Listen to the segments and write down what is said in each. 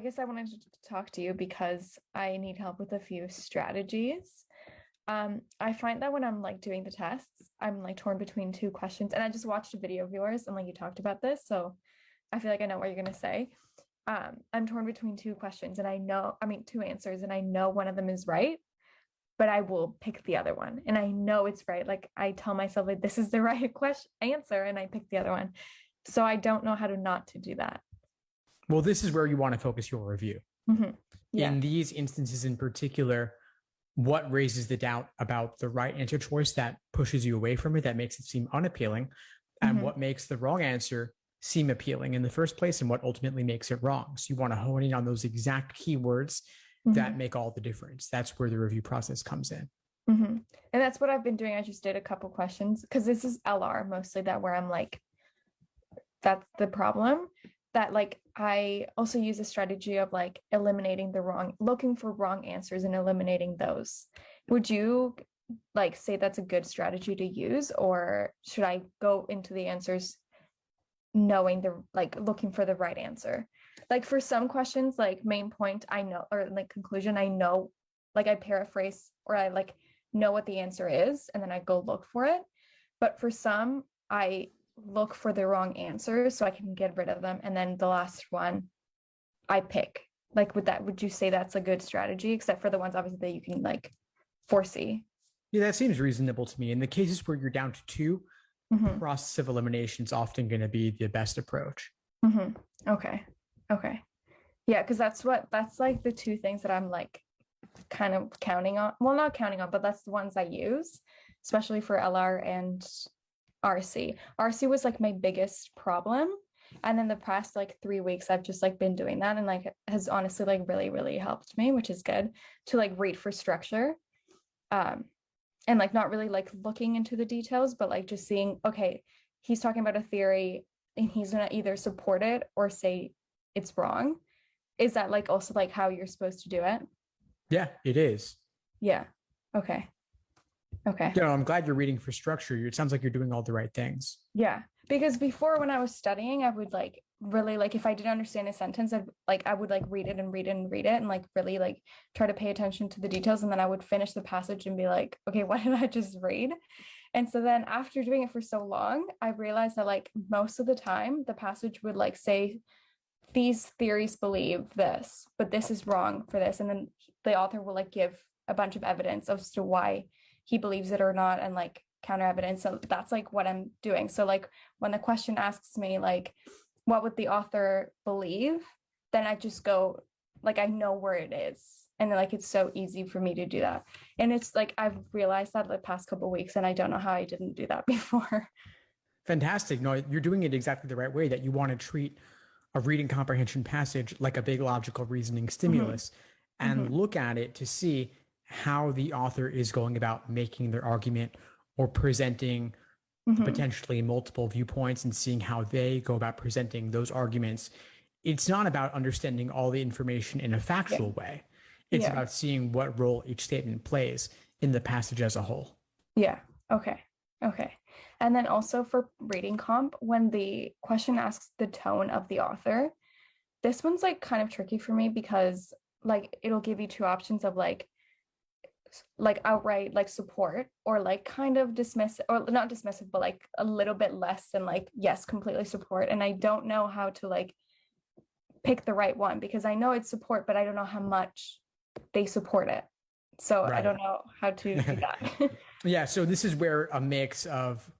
guess I wanted to talk to you because I need help with a few strategies. I find that when I'm like doing the tests, I'm like torn between two questions. And I just watched a video of yours and like you talked about this, so I feel like I know what you're gonna say. I'm torn between two questions and two answers, and I know one of them is right, but I will pick the other one. And I know it's right. Like I tell myself like this is the right question answer, and I pick the other one. So I don't know how to not to do that. Well, this is where you want to focus your review. Yeah. In these instances in particular, what raises the doubt about the right answer choice that pushes you away from it, that makes it seem unappealing, and what makes the wrong answer seem appealing in the first place, and what ultimately makes it wrong. So you want to hone in on those exact keywords that make all the difference. That's where the review process comes in. And that's what I've been doing. I just did a couple questions because this is LR mostly that where I'm like, that's the problem. That like I also use a strategy of like eliminating looking for wrong answers and eliminating those. Would you like say that's a good strategy to use, or should I go into the answers knowing looking for the right answer? Like for some questions, like main point, I know, or like conclusion, I know, like I paraphrase or I like know what the answer is, and then I go look for it. But for some, I look for the wrong answers so I can get rid of them. And then the last one I pick. Like would you say that's a good strategy? Except for the ones obviously that you can like foresee. Yeah, that seems reasonable to me. In the cases where you're down to two, process of elimination is often going to be the best approach. Okay. Yeah, because that's like the two things that I'm like kind of counting on. Well, not counting on, but that's the ones I use, especially for LR and RC. RC was like my biggest problem. And then the past like 3 weeks, I've just like been doing that and like has honestly like really, really helped me, which is good to like read for structure. And like not really like looking into the details, but like just seeing, okay, he's talking about a theory and he's gonna either support it or say it's wrong. Is that like also like how you're supposed to do it? Yeah, it is. Yeah. Okay. Yeah, I'm glad you're reading for structure. It sounds like you're doing all the right things. Yeah, because before when I was studying, I would like really like if I didn't understand a sentence, I would like read it and read it and read it and like really like try to pay attention to the details, and then I would finish the passage and be like, okay, what did I just read? And so then after doing it for so long, I realized that like most of the time the passage would like say these theories believe this, but this is wrong for this, and then the author will like give a bunch of evidence as to why he believes it or not, and like counter evidence. So that's like what I'm doing. So like when the question asks me like what would the author believe, then I just go like I know where it is, and then, like it's so easy for me to do that. And it's like I've realized that the past couple of weeks, and I don't know how I didn't do that before. Fantastic. No, you're doing it exactly the right way, that you want to treat a reading comprehension passage like a big logical reasoning stimulus and look at it to see how the author is going about making their argument or presenting potentially multiple viewpoints, and seeing how they go about presenting those arguments. It's not about understanding all the information in a factual way. It's about seeing what role each statement plays in the passage as a whole. Yeah. Okay. And then also for reading comp, when the question asks the tone of the author, this one's like kind of tricky for me because like it'll give you two options of like outright like support or like kind of dismissive, or not dismissive, but like a little bit less than like yes, completely support. And I don't know how to like pick the right one because I know it's support, but I don't know how much they support it. So I don't know how to do that. Yeah, so this is where a mix of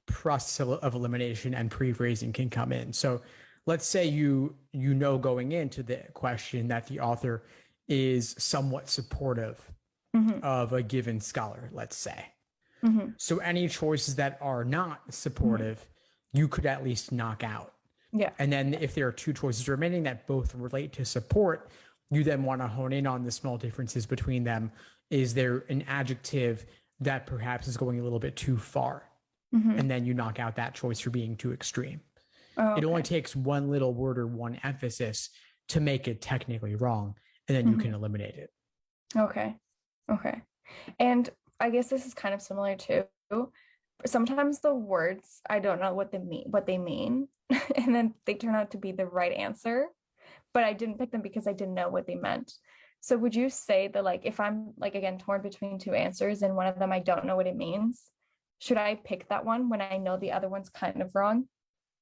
process of elimination and pre-phrasing can come in. So let's say you know going into the question that the author is somewhat supportive of a given scholar, let's say. So any choices that are not supportive, you could at least knock out. Yeah. And then if there are two choices remaining that both relate to support, you then want to hone in on the small differences between them. Is there an adjective that perhaps is going a little bit too far? And then you knock out that choice for being too extreme. It only takes one little word or one emphasis to make it technically wrong, and then you can eliminate it. Okay. And I guess this is kind of similar too. Sometimes the words, I don't know what they mean, and then they turn out to be the right answer, but I didn't pick them because I didn't know what they meant. So would you say that like if I'm like again torn between two answers and one of them I don't know what it means, should I pick that one when I know the other one's kind of wrong?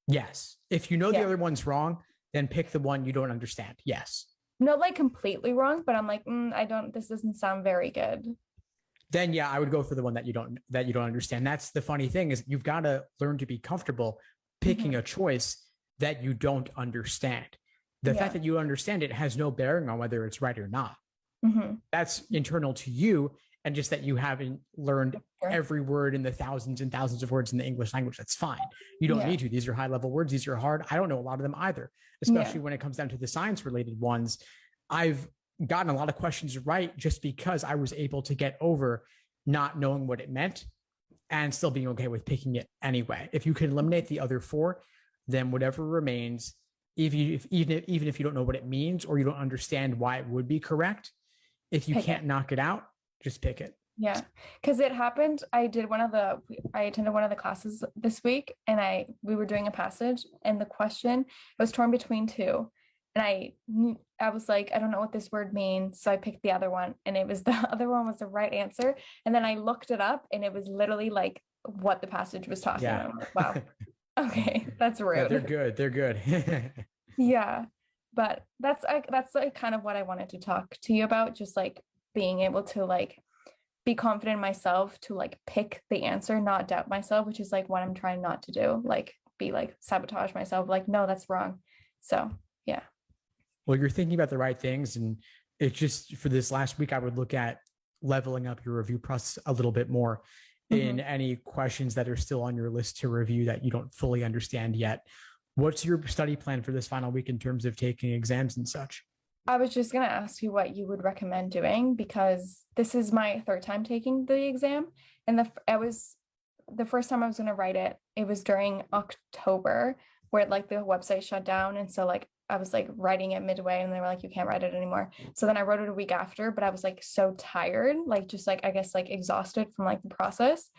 Yes. If you know the Yeah. other one's wrong, then pick the one you don't understand. Yes. Not like completely wrong, but I'm like, I don't, this doesn't sound very good. Then yeah, I would go for the one that you don't understand. That's the funny thing is you've got to learn to be comfortable picking Mm-hmm. a choice that you don't understand. The Yeah. fact that you understand it has no bearing on whether it's right or not. Mm-hmm. That's internal to you, and just that you haven't learned Sure. every word in the thousands and thousands of words in the English language. That's fine. You don't Yeah. need to. These are high level words. These are hard. I don't know a lot of them either, especially when it comes down to the science related ones. I've gotten a lot of questions right just because I was able to get over not knowing what it meant and still being okay with picking it anyway. If you can eliminate the other four, then whatever remains, even if you don't know what it means or you don't understand why it would be correct, if you Pick can't it. knock it out, just pick it. Yeah, because it happened. I attended one of the classes this week, and we were doing a passage, and the question was torn between two, and I was like, I don't know what this word means, so I picked the other one, and it was the other one was the right answer, and then I looked it up, and it was literally like what the passage was talking Yeah. about. I'm like, wow, okay, that's rude. Yeah, they're good. They're good. Yeah, but that's like kind of what I wanted to talk to you about, just like being able to like be confident in myself to like pick the answer, not doubt myself, which is like what I'm trying not to do, like be like sabotage myself, like no, that's wrong. So yeah. Well, you're thinking about the right things. And it's just for this last week, I would look at leveling up your review process a little bit more in any questions that are still on your list to review that you don't fully understand yet. What's your study plan for this final week in terms of taking exams and such? I was just going to ask you what you would recommend doing because this is my third time taking the exam, and the first time I was going to write it, it was during October where like the website shut down, and so like I was like writing it midway and they were like you can't write it anymore. So then I wrote it a week after, but I was like so tired, like just like I guess like exhausted from like the process.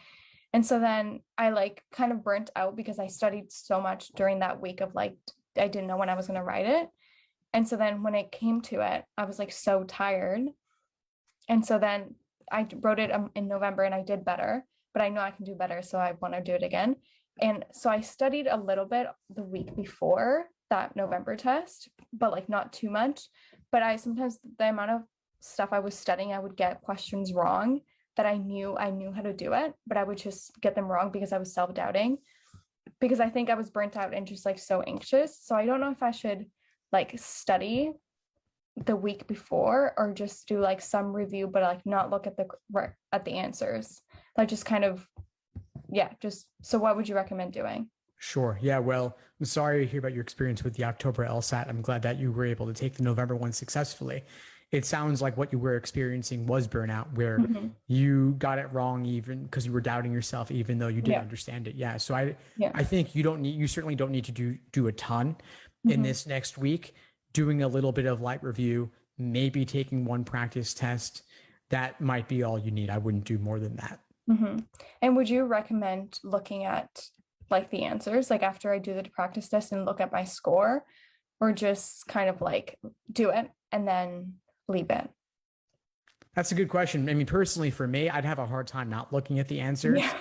And so then I like kind of burnt out because I studied so much during that week of like I didn't know when I was going to write it. And so then when it came to it, I was like so tired. And so then I wrote it in November and I did better, but I know I can do better. So I want to do it again. And so I studied a little bit the week before that November test, but like not too much. But I sometimes the amount of stuff I was studying, I would get questions wrong that I knew how to do it, but I would just get them wrong because I was self-doubting because I think I was burnt out and just like so anxious. So I don't know if I should like study the week before or just do like some review but like not look at the answers, like just kind of just so what would you recommend doing? Sure. Yeah. Well, I'm sorry to hear about your experience with the October LSAT. I'm glad that you were able to take the November one successfully. It sounds like what you were experiencing was burnout, where you got it wrong even because you were doubting yourself, even though you didn't understand it. Yeah. So I think you certainly don't need to do a ton in this next week. Doing a little bit of light review, maybe taking one practice test. That might be all you need. I wouldn't do more than that. And would you recommend looking at like the answers like after I do the practice test and look at my score, or just kind of like do it and then leave it? That's a good question. I mean, personally, for me, I'd have a hard time not looking at the answers. Yeah.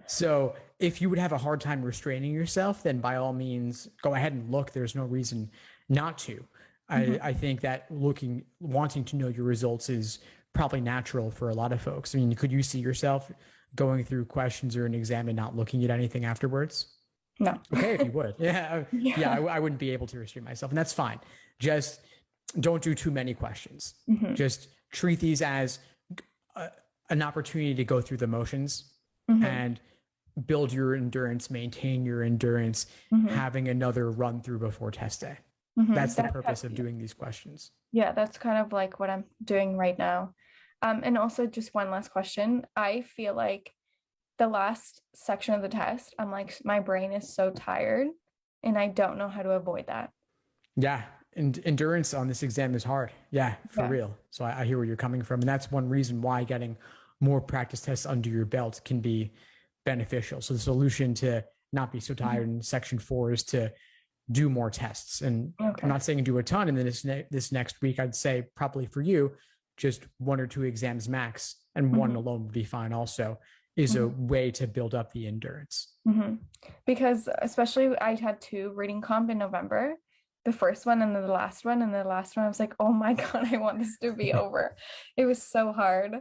So if you would have a hard time restraining yourself, then by all means, go ahead and look. There's no reason not to. I think that wanting to know your results is probably natural for a lot of folks. I mean, could you see yourself going through questions or an exam and not looking at anything afterwards? No. Okay, if you would. I wouldn't be able to restrain myself, and that's fine. Just don't do too many questions. Just treat these as an opportunity to go through the motions and build your endurance, maintain your endurance, having another run through before test day. That's the purpose of doing these questions. Yeah, that's kind of like what I'm doing right now. And also just one last question. I feel like the last section of the test, I'm like, my brain is so tired and I don't know how to avoid that. Yeah. And endurance on this exam is hard. Yeah, for real. So I hear where you're coming from. And that's one reason why getting more practice tests under your belt can be beneficial. So the solution to not be so tired in section 4 is to do more tests. And Okay. I'm not saying do a ton. And then this next week, I'd say probably for you, just 1 or 2 exams max, and one alone would be fine also, is a way to build up the endurance. Because especially I had 2 reading comp in November, the first one and then the last one. And the last one, I was like, oh my God, I want this to be over. It was so hard.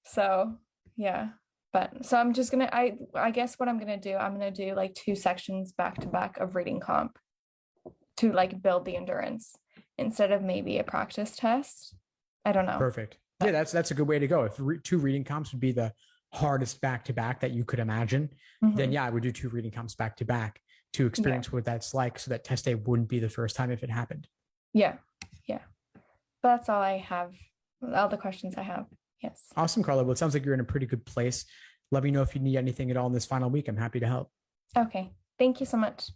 So yeah. But so I'm just gonna, I guess what I'm gonna do, I'm gonna do like 2 sections back to back of reading comp to like build the endurance instead of maybe a practice test. I don't know. Perfect. Yeah, that's a good way to go. If 2 reading comps would be the hardest back to back that you could imagine, then yeah, I would do 2 reading comps back to back to experience what that's like, so that test day wouldn't be the first time if it happened. Yeah. But that's all I have. All the questions I have. Yes. Awesome, Carla. Well, it sounds like you're in a pretty good place. Let me know if you need anything at all in this final week. I'm happy to help. Okay. Thank you so much.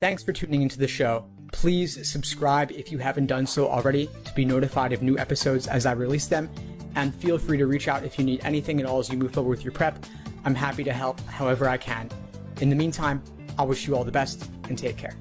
Thanks for tuning into the show. Please subscribe if you haven't done so already to be notified of new episodes as I release them. And feel free to reach out if you need anything at all as you move forward with your prep. I'm happy to help however I can. In the meantime, I'll wish you all the best and take care.